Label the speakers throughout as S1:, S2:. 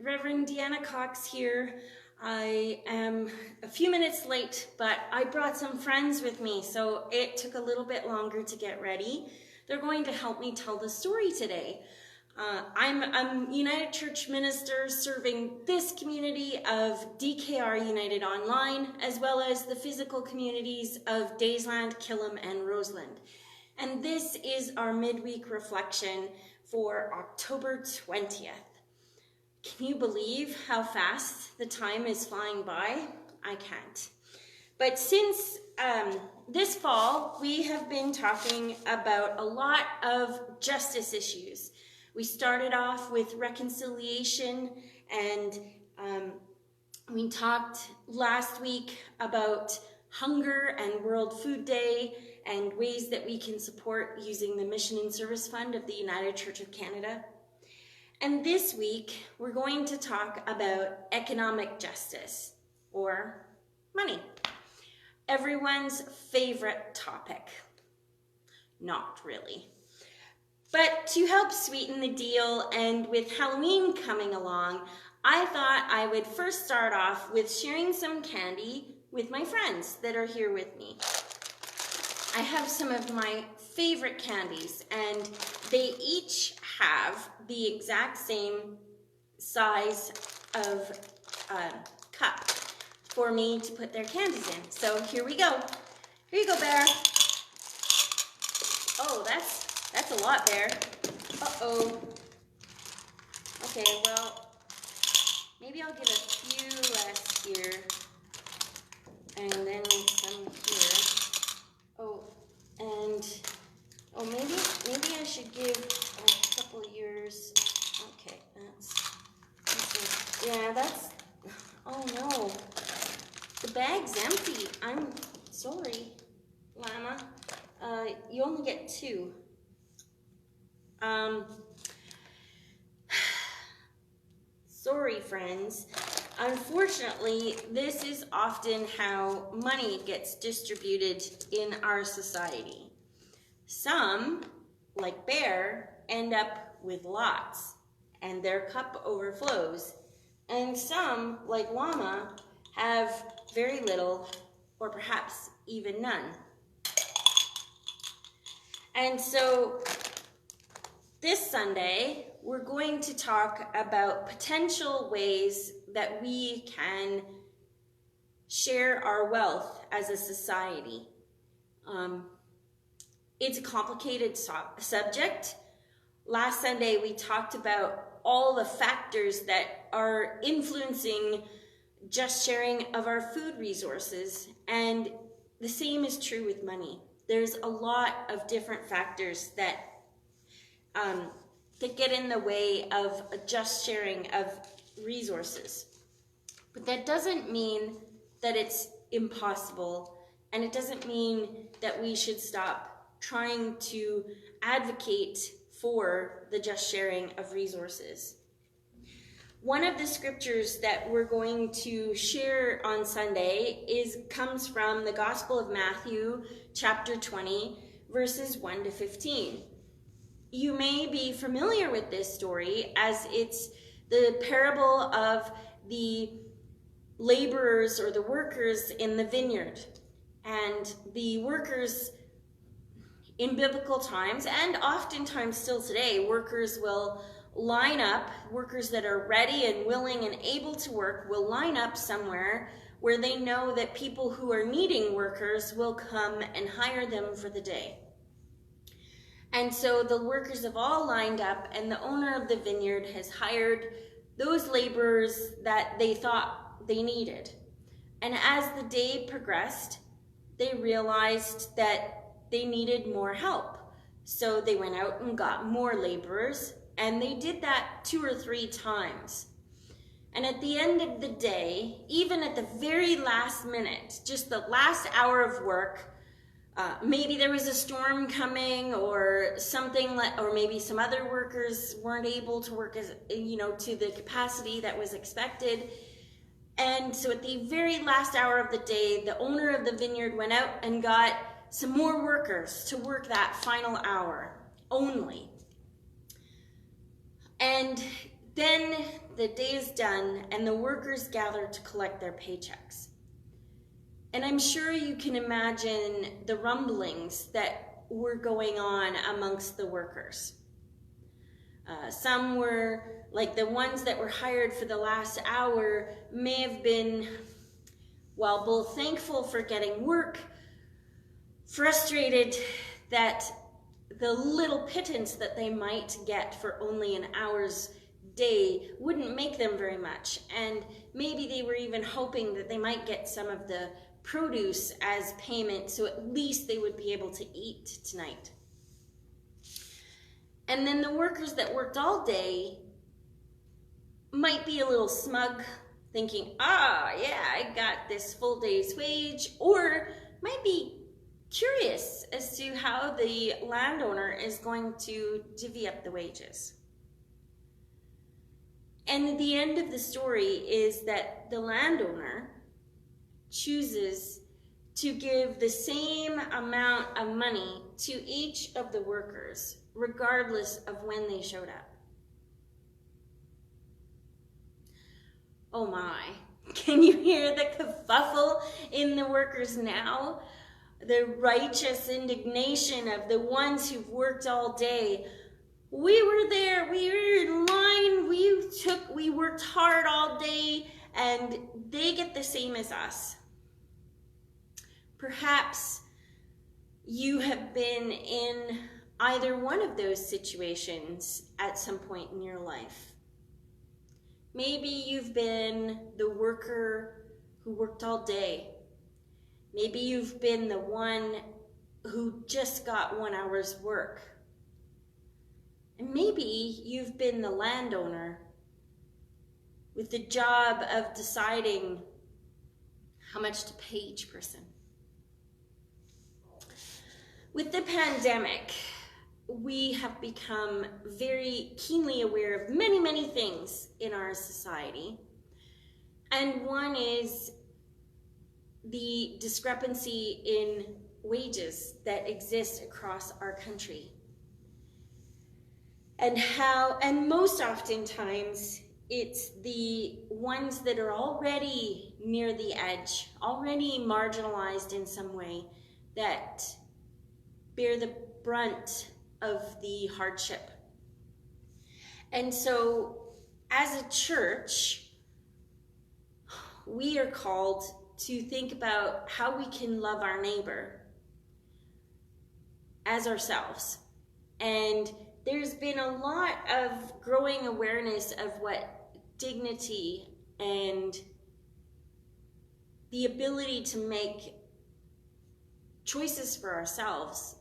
S1: Reverend Deanna Cox here. I am a few minutes late, but I brought some friends with me, so it took a little bit longer to get ready. They're going to help me tell the story today. I'm a United Church minister serving this community of DKR United Online, as well as the physical communities of Daysland, Killam, and Roseland. And this is our midweek reflection for October 20th. Can you believe how fast the time is flying by? I can't. But since this fall, we have been talking about a lot of justice issues. We started off with reconciliation, and we talked last week about hunger and World Food Day and ways that we can support using the Mission and Service Fund of the United Church of Canada. And this week, we're going to talk about economic justice, or money. Everyone's favorite topic. Not really. But to help sweeten the deal, and with Halloween coming along, I thought I would first start off with sharing some candy with my friends that are here with me. I have some of my favorite candies, and they each have the exact same size of cup for me to put their candies in. So here we go. Here you go, Bear. Oh, that's a lot, Bear. Uh-oh. Okay, well, maybe I'll give a few less here, and then some here. Oh, maybe I should give a couple years. Okay, that's, oh no. The bag's empty. I'm sorry, Llama. You only get two. Sorry, friends. Unfortunately, this is often how money gets distributed in our society. Some, like Bear, end up with lots, and their cup overflows. And some, like Llama, have very little, or perhaps even none. And so, this Sunday, we're going to talk about potential ways that we can share our wealth as a society. It's a complicated subject. Last Sunday, we talked about all the factors that are influencing just sharing of our food resources, and the same is true with money. There's a lot of different factors that get in the way of a just sharing of resources. But that doesn't mean that it's impossible, and it doesn't mean that we should stop trying to advocate for the just sharing of resources. One of the scriptures that we're going to share on Sunday comes from the Gospel of Matthew, chapter 20, verses 1 to 15. You may be familiar with this story, as it's the parable of the laborers or the workers in the vineyard. And the workers in biblical times, and oftentimes still today, workers will line up, workers that are ready and willing and able to work will line up somewhere where they know that people who are needing workers will come and hire them for the day. And so the workers have all lined up, and the owner of the vineyard has hired those laborers that they thought they needed. And as the day progressed, they realized that they needed more help. So they went out and got more laborers, and they did that 2 or 3 times. And at the end of the day, even at the very last minute, just the last hour of work, maybe there was a storm coming or something, or maybe some other workers weren't able to work to the capacity that was expected. And so at the very last hour of the day, the owner of the vineyard went out and got some more workers to work that final hour only. And Then the day is done and the workers gather to collect their paychecks. And I'm sure you can imagine the rumblings that were going on amongst the workers. Some were, like the ones that were hired for the last hour, may have been, well, both thankful for getting work, frustrated that the little pittance that they might get for only an hour's day wouldn't make them very much. And maybe they were even hoping that they might get some of the produce as payment, so at least they would be able to eat tonight. And then the workers that worked all day might be a little smug, thinking, yeah, I got this full day's wage, or might be curious as to how the landowner is going to divvy up the wages. And the end of the story is that the landowner chooses to give the same amount of money to each of the workers, regardless of when they showed up. Oh my, can you hear the kerfuffle in the workers now? The righteous indignation of the ones who've worked all day. We were there, we were in line, we worked hard all day, and they get the same as us. Perhaps you have been in either one of those situations at some point in your life. Maybe you've been the worker who worked all day. Maybe you've been the one who just got 1 hour's work. And maybe you've been the landowner with the job of deciding how much to pay each person. With the pandemic, we have become very keenly aware of many, many things in our society. And one is the discrepancy in wages that exist across our country. And most oftentimes, it's the ones that are already near the edge, already marginalized in some way, that bear the brunt of the hardship. And so, as a church, we are called to think about how we can love our neighbor as ourselves. And there's been a lot of growing awareness of what dignity and the ability to make choices for ourselves,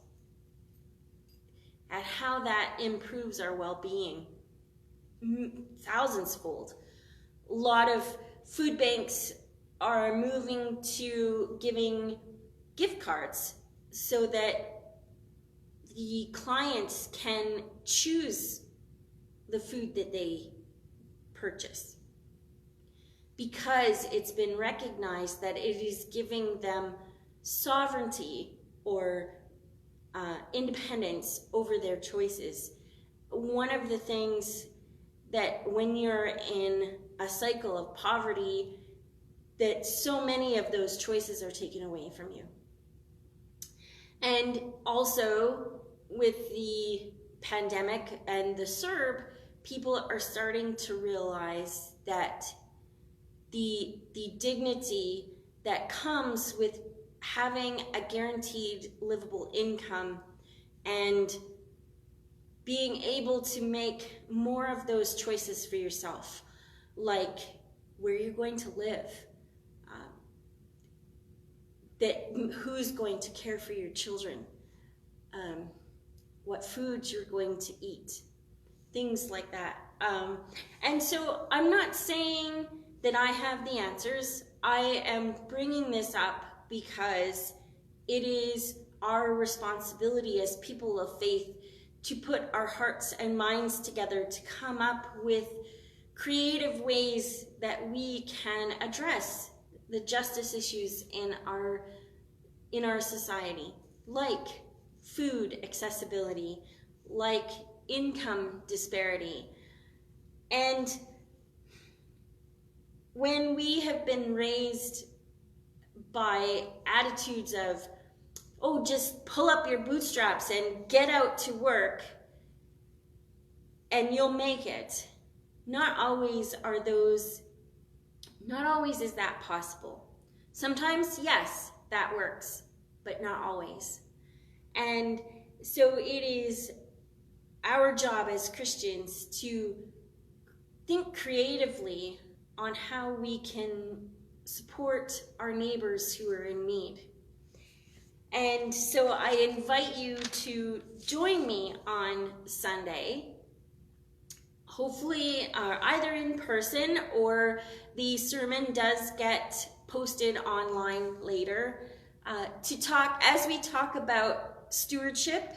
S1: at how that improves our well-being thousands-fold. A lot of food banks are moving to giving gift cards so that the clients can choose the food that they purchase, because it's been recognized that it is giving them sovereignty or independence over their choices. One of the things that when you're in a cycle of poverty, that so many of those choices are taken away from you. And also with the pandemic and the CERB, people are starting to realize that the dignity that comes with having a guaranteed livable income and being able to make more of those choices for yourself, like where you're going to live, that who's going to care for your children, what foods you're going to eat, things like that. And so I'm not saying that I have the answers. I am bringing this up because it is our responsibility as people of faith to put our hearts and minds together to come up with creative ways that we can address the justice issues in our society, like food accessibility, like income disparity, And when we have been raised by attitudes of, oh, just pull up your bootstraps and get out to work and you'll make it, not always is that possible. Sometimes, yes, that works, but not always. And so it is our job as Christians to think creatively on how we can support our neighbors who are in need. And so I invite you to join me on Sunday, hopefully either in person or the sermon does get posted online later, to talk, as we talk about stewardship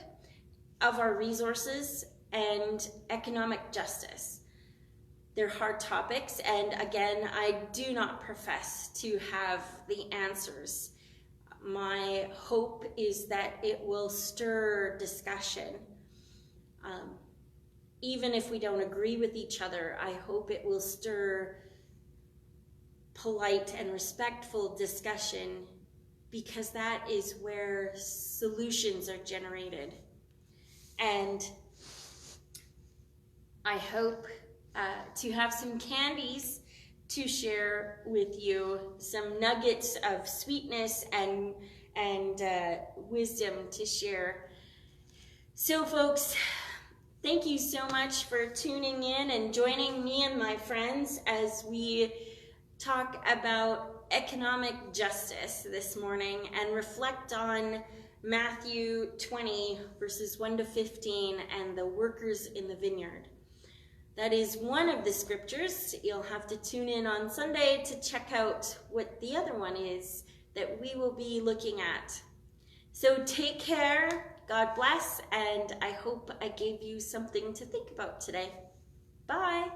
S1: of our resources and economic justice. They're hard topics, and again, I do not profess to have the answers. My hope is that it will stir discussion. Even if we don't agree with each other, I hope it will stir polite and respectful discussion, because that is where solutions are generated. And I hope to have some candies to share with you, some nuggets of sweetness and wisdom to share. So folks, thank you so much for tuning in and joining me and my friends as we talk about economic justice this morning and reflect on Matthew 20 verses 1 to 15 and the workers in the vineyard. That is one of the scriptures. You'll have to tune in on Sunday to check out what the other one is that we will be looking at. So take care, God bless, and I hope I gave you something to think about today. Bye.